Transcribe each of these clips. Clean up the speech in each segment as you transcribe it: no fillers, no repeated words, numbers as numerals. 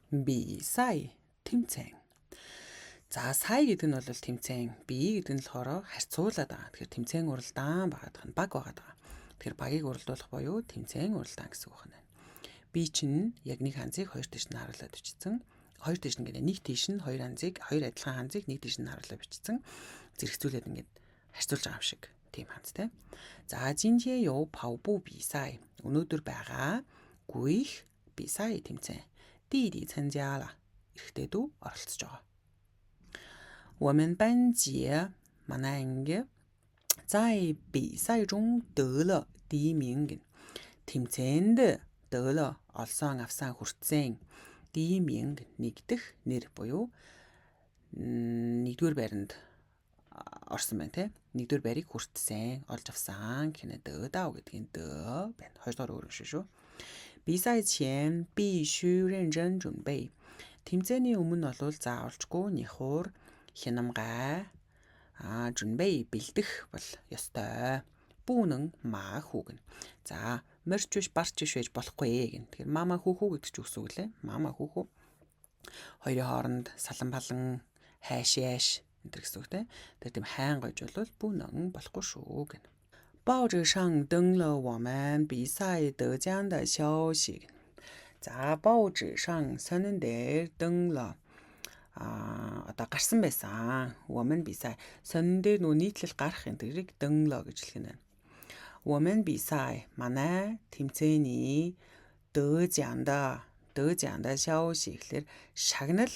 Би сая тэмцээн. За сая гэдэг нь бол тэмцээн, би гэдэг нь болохоор харьцуулаад байгаа. Тэгэхээр тэмцээн уралдаан багадах нь баг байгаа даа. Тэгэхээр багийг уралдуулах буюу тэмцээн уралдаан гэсэн үг байна. Би чинь яг нэг ханзыг хоёр тийш нь харуулад бичсэн. Хоёр тийш нь гэдэг нэг тийш нь хоёр ханзыг, хоёр адилхан ханзыг нэг тийш нь харуулад бичсэн. Зэрэгцүүлээд ингээд харьцуулж байгаа юм шиг тийм ханзтай. За жинжээ ёо паубу би сая. Өнөөдөр байгаа гүйх би сая тэмцээн. Диди参加了. Эрэгтэй дүү оролцож байгаа. 我们班级 манай анги 在比赛中得了第一名. Тэмцээнд 得了 олсон авсан хүртсэн. 第一名 нэгдэх нэр буюу нэгдүгээр байранд орсон байна те. Нэгдүгээр байрыг хүртсэн, олж авсан гэнэ дөөдаа гэдгийн дөө байна. Хоёрдугаар өөр шүү. 比赛前必须认真准备. Тэмцээний өмнө бол заавалжгүй нэхур хянамгай 준비 бэлдэх бол ёстой. Бүүнэн маа хүүгэн. За морч биш барч биш байж болохгүй гэн. Тэгэхээр мама хүүхүү гэдэг ч үгс үг лээ. Мама хүүхүү. Хоёрын хооронд салан балан хайш яаш энэ гэсэн үг те. Тэр тийм хайн гойж бол бүүнэн болохгүй шүү гэн. 报纸上登了我们比赛得奖的消息. За 报纸上 сонин дээр 登了одоо гарсан байсан. 我们比赛 сонин дээр нөө нийтлэл гарах энэ тэрийг 登了гэж хэлэх нь. 我们比赛 манай тэмцээний 得奖的消息гэхэлэр шагнал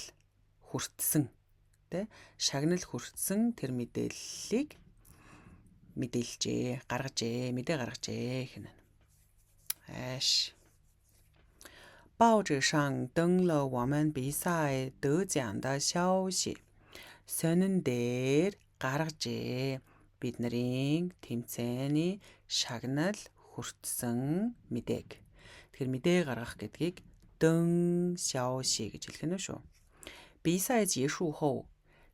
хүртсэн тэ шагнал хүртсэн тэр мэдээллийг мэдээлжээ, гаргажээ, мэдээ гаргажээ гэнэ. Ааш. 报纸上登了我们比赛得奖的消息. Сонин дээр гаргажээ бидний тэмцээний шагнал хүртсэн мэдээг. Тэгэхээр мэдээ гаргах гэдгийг 登消息 гэж хэлэх нь шүү. 比赛结束后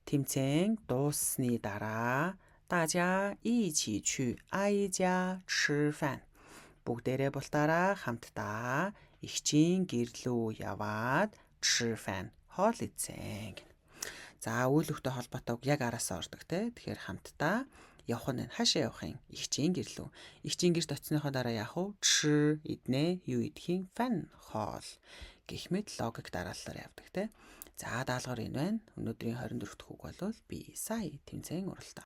тэмцээн дууссаны дараа 大家一起去挨家吃饭. Бүгдээрээ бултаараа хамтдаа ихчийн гэрлүү яваад 吃饭 хоол идсэн. За үйл өгтөй холбоотой яг араасаа ордог те. Тэгэхээр хамтдаа явах нь хаашаа явах юм? Ихчийн гэрлүү. Ихчийн гэрт очсныхоо дараа яах вэ? 吃 иднэ, юу идэхийн? Фан хоол. Гэх мэт логик дараалалаар явдаг те. За даалгавар энэ байна. Өнөөдрийн 24 дахь үг бол би сая тэмцээн уралдаан.